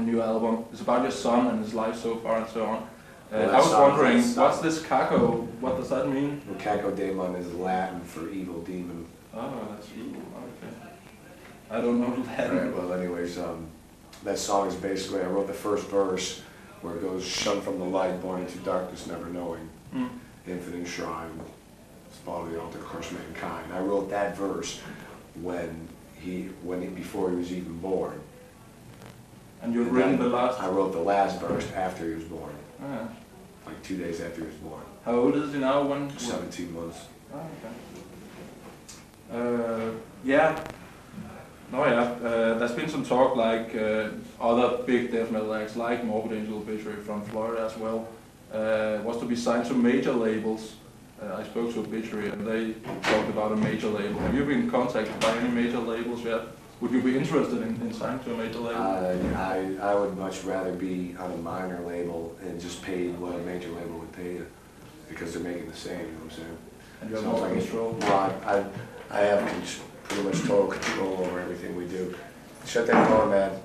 new album. It's about your son and his life so far and so on. Well, I was wondering, what's song. this Kako? What does that mean? Well, Kako Daemon is Latin for evil demon. Oh, that's evil. Okay. I don't know Latin. Right, well, anyways, that song is basically, I wrote the first verse where it goes, shunned from the light, born into darkness, never knowing. Infinite shrine, spawn of the altar, crush mankind. I wrote that verse before he was even born. And you've written the last? I wrote the last verse after he was born. Ah. Like 2 days after he was born. How old is he now? 17 months. Oh, okay. Yeah. No, yeah. There's been some talk like other big death metal acts like Morbid Angel Obituary from Florida as well was to be signed to major labels. I spoke to Obituary and they talked about a major label. Have you been contacted by any major labels yet? Would you be interested in signing to a major label? I would much rather be on a minor label and just paid what a major label would pay you, because they're making the same, you know what I'm saying? And you have more control? Well, I have pretty much total control over everything we do. Shut that door, man.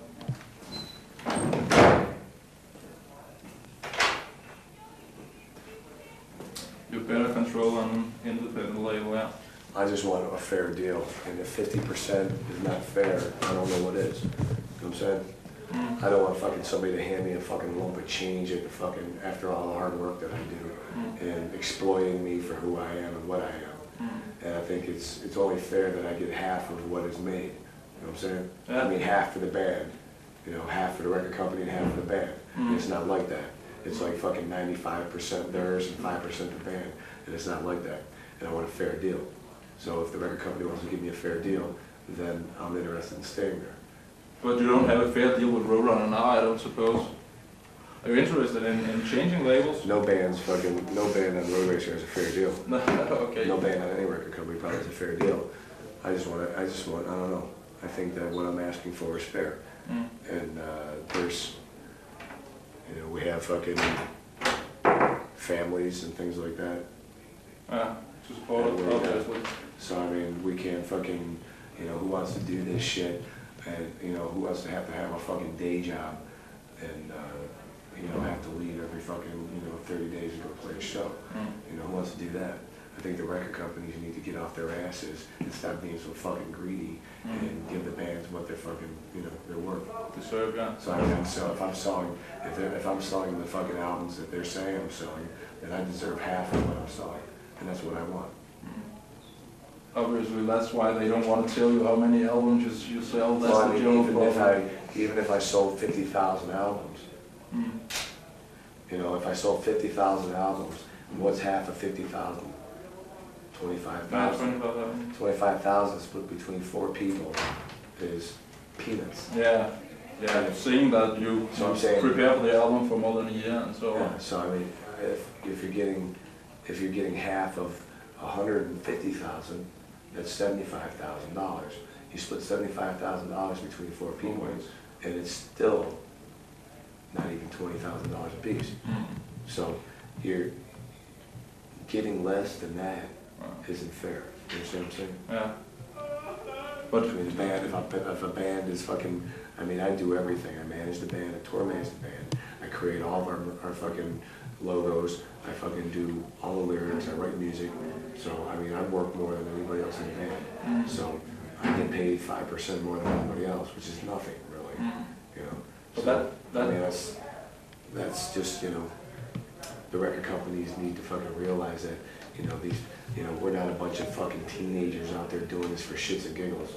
You have better control on an independent label, yeah. I just want a fair deal, and if 50% is not fair, I don't know what is. You know what I'm saying? I don't want fucking somebody to hand me a fucking lump of change after all the hard work that I do, and exploiting me for who I am and what I am. And I think it's only fair that I get half of what is made. You know what I'm saying? Yeah. I mean, half for the band, half for the record company and half for the band. And it's not like that. It's like fucking 95% theirs and 5% the band, and it's not like that. And I want a fair deal. So if the record company wants to give me a fair deal, then I'm interested in staying there. But you don't have a fair deal with Roadrunner now, I don't suppose. Are you interested in changing labels? No band on Road Racer has a fair deal. No, okay. No band on any record company probably has a fair deal. I just want, I don't know. I think that what I'm asking for is fair. And there's, we have fucking families and things like that. Yeah, to support it, obviously. So, I mean, we can't fucking, who wants to do this shit, and, who wants to have a fucking day job, and, have to leave every fucking, 30 days to go play a show. Who wants to do that? I think the record companies need to get off their asses and stop being so fucking greedy and give the bands what they're fucking, their worth. Deserve, yeah. So, I mean, so if I'm selling the fucking albums that they're saying I'm selling, then I deserve half of what I'm selling, and that's what I want. Obviously, that's why they don't want to tell you how many albums you sell. That's Well, the general problem. Even if I sold 50,000 albums, if I sold 50,000 albums, what's half of 50,000? 25,000. 25,000 split between 4 people is peanuts. Yeah, seeing that you prepare for the album for more than a year and so on. Yeah, so I mean, if you're getting half of 150,000, that's $75,000. You split $75,000 between 4 people, and it's still not even $20,000 a piece. So you're getting less than that isn't fair. You understand what I'm saying? Yeah. But I mean, if a band is fucking, I mean, I do everything. I manage the band, I tour manage the band, I create all of our fucking logos, I fucking do all the lyrics, I write music. So, I mean, I work more than anybody else in the band. So, I get paid 5% more than anybody else, which is nothing, really. So, I mean, that's just, the record companies need to fucking realize that, we're not a bunch of fucking teenagers out there doing this for shits and giggles.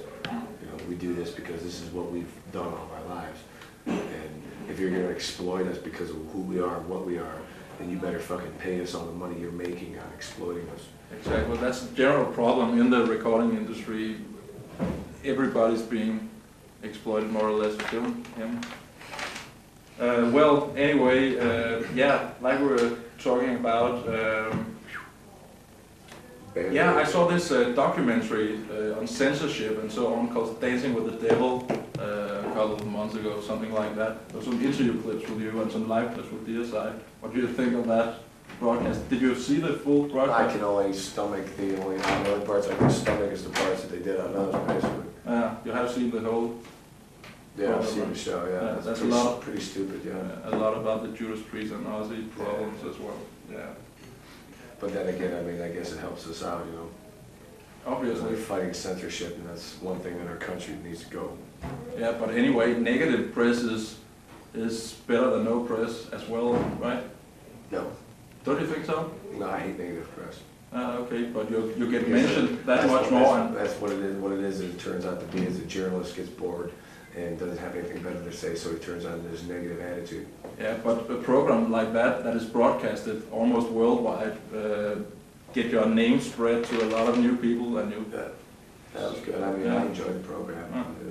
We do this because this is what we've done all our lives. And if you're gonna exploit us because of who we are and what we are, then you better fucking pay us all the money you're making on exploiting us. Exactly, that's the general problem in the recording industry. Everybody's being exploited more or less. Well, anyway, like we were talking about, I saw this documentary on censorship and so on called Dancing with the Devil a couple of months ago, something like that. There were some interview clips with you and some live clips with DEICIDE. What do you think of that broadcast? Did you see the full broadcast? I can only stomach the only parts I can stomach is the parts that they did on us, basically. You have seen the whole Yeah, I've seen the show, yeah. That's a lot. Pretty stupid, yeah. A lot about the Judas Priest and Ozzy problems as well. Yeah. But then again, I mean, I guess it helps us out, you know. Obviously. We're fighting censorship, and that's one thing that our country needs to go. Yeah, but anyway, negative press is better than no press as well, right? No. Don't you think so? No, I hate negative press. Okay, but you get mentioned that much more. That's what it is. What it is it turns out to be is a journalist gets bored and doesn't have anything better to say, so he turns on this negative attitude. Yeah, but a program like that is broadcasted almost worldwide, get your name spread to a lot of new people and you. Yeah, that was good. I mean, I enjoyed the program. It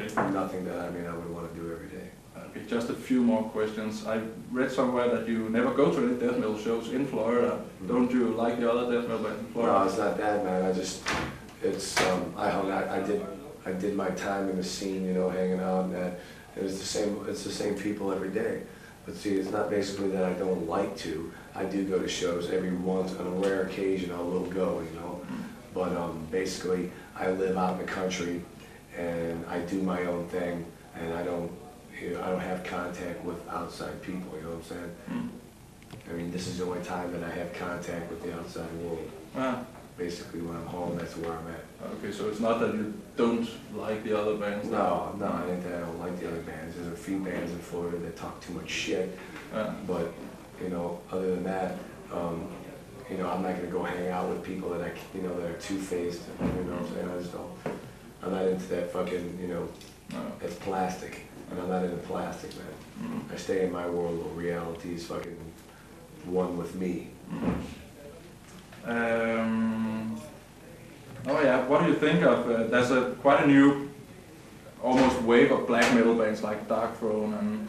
was nothing that I would want to do every day. Okay, just a few more questions. I read somewhere that you never go to any death metal shows in Florida. Don't you like the other death metal bands in Florida? No, it's not that, man. I did my time in the scene, you know, hanging out, and that. It's the same people every day. But see, it's not basically that I don't like to. I do go to shows every once, on a rare occasion I will go, you know. But basically, I live out in the country, and I do my own thing, and I don't have contact with outside people, you know what I'm saying? I mean, this is the only time that I have contact with the outside world. Basically, when I'm home, that's where I'm at. Okay, so it's not that you don't like the other bands? No, I think that I don't like the other bands. There's a few bands in Florida that talk too much shit. But, you know, other than that, you know, I'm not going to go hang out with people that that are two-faced, you know what I'm saying? I just don't. I'm not into that fucking, you know, that's plastic. And I'm not into plastic, man. I stay in my world where reality is fucking one with me. Oh yeah, what do you think of, there's quite a new, almost wave of black metal bands like Dark Throne and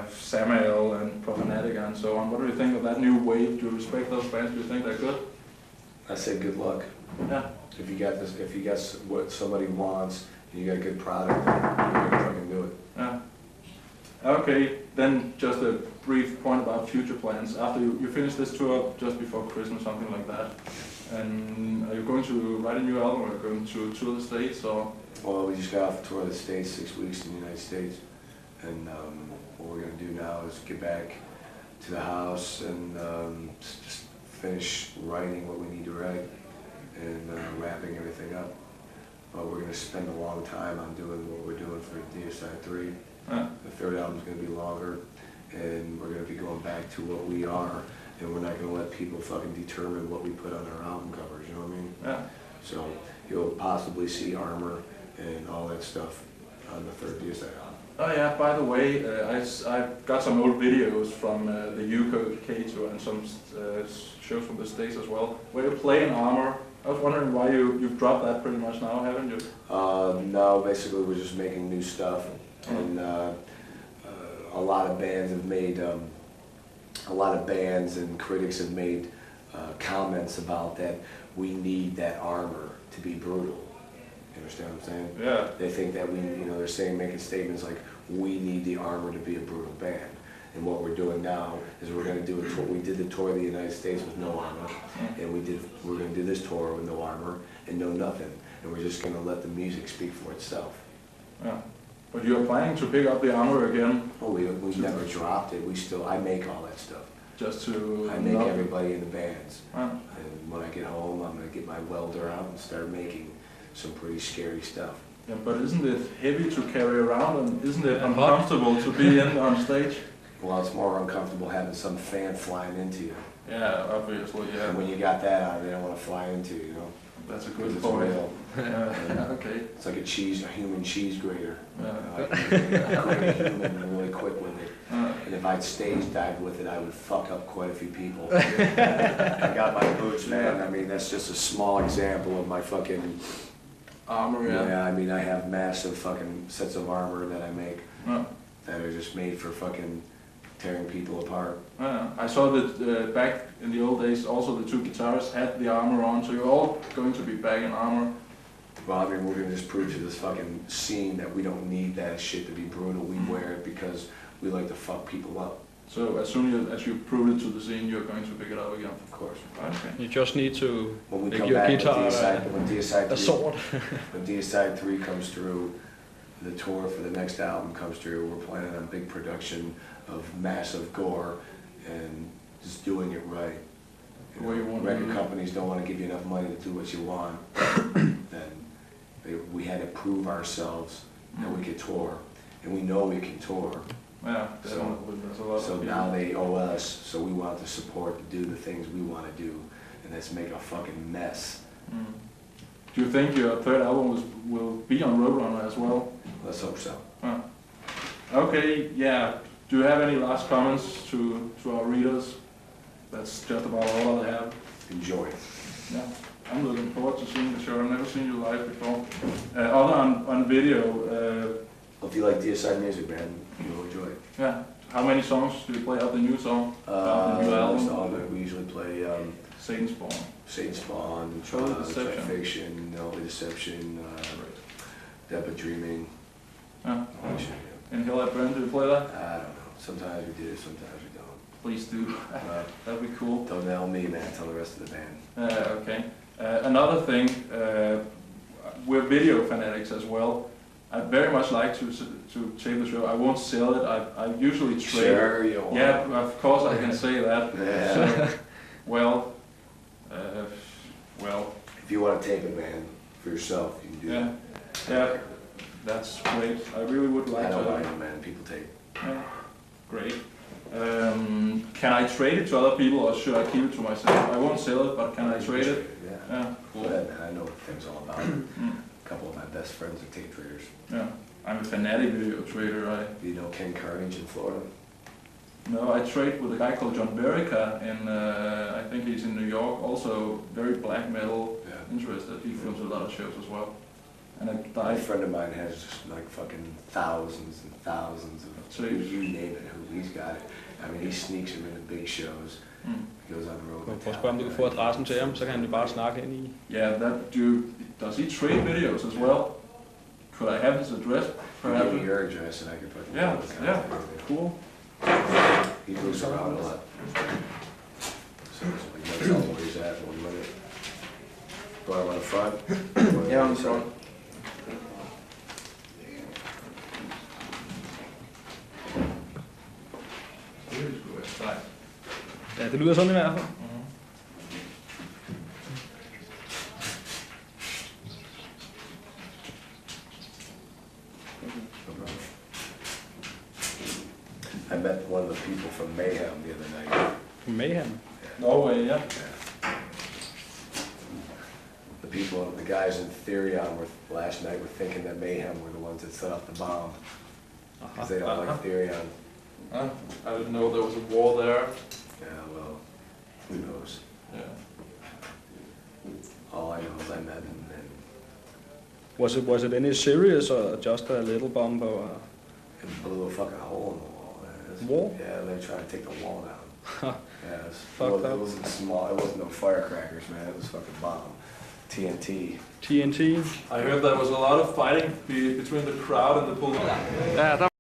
Samael and Profanatica and so on. What do you think of that new wave? Do you respect those bands? Do you think they're good? I say good luck. Yeah. If you got what somebody wants, and you got a good product, then you're gonna fucking do it. Yeah. Okay, then just a brief point about future plans. After you finish this tour just before Christmas, something like that, and are you going to write a new album, or are you going to tour the States, or? Well, we just got off the tour of the States, 6 weeks in the United States, and what we're going to do now is get back to the house and just finish writing what we need to write and wrapping everything up. But we're going to spend a long time on doing what we're doing for DEICIDE 3. The third album's going to be longer, and we're going to be going back to what we are, and we're not going to let people fucking determine what we put on our album covers, you know what I mean? Yeah. So you'll possibly see Armor and all that stuff on the third DEICIDE album. Oh yeah, by the way, I've got some old videos from the UK tour and some shows from the States as well, where you play in Armor. I was wondering why you've dropped that pretty much now, haven't you? No, basically we're just making new stuff, and a lot of bands have made, a lot of bands and critics have made comments about that we need that Armor to be brutal. You understand what I'm saying? Yeah. They think that they're saying, making statements like, we need the Armor to be a brutal band. And what we're doing now is we're going to do a tour. We did the tour of the United States with no Armor, and we're going to do this tour with no Armor and no nothing. And we're just going to let the music speak for itself. Yeah. But you're planning to pick up the Armor again? Oh, we never dropped it. I make all that stuff. Just to... I make everybody in the bands. Huh. And when I get home, I'm going to get my welder out and start making some pretty scary stuff. Yeah, but isn't it heavy to carry around, and isn't it uncomfortable to be in on stage? Well, it's more uncomfortable having some fan flying into you. Yeah, obviously, yeah. And when you got that on, they don't want to fly into you, you know? That's a good It's point. real. Yeah, okay. It's like a human cheese grater. Yeah. I grate a human really quick with it. And if I'd stage dive with it, I would fuck up quite a few people. I got my boots, man. I mean, that's just a small example of my fucking... Armor, yeah. Yeah, I mean, I have massive fucking sets of armor that I make Yeah. that are just made for fucking tearing people apart. Yeah. I saw that back in the old days, also the two guitarists had the Armor on, so you're all going to be back in Armor. Well, I mean, we're gonna just prove to this fucking scene that we don't need that shit to be brutal. We wear it because we like to fuck people up. So as soon as you prove it to the scene, you're going to pick it up again. Of course. Okay. You just need to When we make come your back, guitar when DEICIDE a 3 sword. when DEICIDE 3 comes through, the tour for the next album comes through, we're planning on big production of massive gore and just doing it right. The way you want to record do it. companies don't want to give you enough money to do what you want. Then we had to prove ourselves that we could tour, and we know we can tour. Yeah, definitely. There's a lot So of people. now they owe us, so we want to support to do the things we want to do, and let's make a fucking mess. Mm. Do you think your third album will be on Roadrunner as well? Let's hope so. Huh. Okay, yeah. Do you have any last comments to our readers? That's just about all I have. Enjoy. Yeah, I'm looking forward to seeing the show. I've never seen you live before. Other on video, If you like DEICIDE music, man, you'll enjoy it. yeah. How many songs do you play of the new song? The new album? We usually play Satan's Spawn. Satan's Spawn, Holy Deception. Fiction, Holy Deception, Depth of Dreaming. Yeah. All that shit, yeah. And Hill at Brent, do you play that? I don't know. Sometimes we do, sometimes we don't. Please do. Uh, That'd be cool. Don't tell me, man. Tell the rest of the band. Okay. Another thing, we're video fanatics as well. I'd very much like to tape the show. I won't sell it. I usually trade. Sure, you want. Yeah, of course I can say that. Yeah. So, well. If you want to tape it, man, for yourself, you can do Yeah. that. Yeah. That's great. I really would like I don't to. mind it, man. People tape. Yeah, great. Can I trade it to other people or should I keep it to myself? I won't sell it, but can I trade it? Yeah. Yeah, Go cool. ahead, man. I know what the thing's all about. Mm. A couple of my best friends are tape traders. Yeah, I'm a fanatic video trader. Do you know Ken Carnage in Florida? I trade with a guy called John Verica, and I think he's in New York. Also, very black metal Yeah. interested. He films a lot of shows as well. And A friend of mine has just like fucking thousands and thousands of Tapes. you name it, who he's got it. I mean, he sneaks them into big shows. He goes on the road. Prøv with at spørge, om du kan få adressen til ham, så kan han jo bare snakke ind i. Yeah, does he trade videos as well? Could I have his address? Give me your address and I can put. Yeah, cool. He moves around a lot. So you know, tell him where he's at in 1 minute. Go on the front. Yeah, on the front. Ja, det lyder sådan i hvert fald. I met one of the people from Mayhem the other night. Mayhem. Norway, yeah. The people, the guys in Therion last night were thinking that Mayhem were the ones that set off the bomb. Because they don't like Therion. I didn't know there was a war there. Yeah, well, who knows? Yeah. All I know is I met him and Was it any serious or just a little bomb or? it blew a fucking hole in the wall. Man. Wall? Yeah, they were trying to take the wall down. Yeah, Fucked it wasn't small, it wasn't no firecrackers, man, it was fucking bomb. TNT. TNT? I heard there was a lot of fighting between the crowd and the police. Ja, der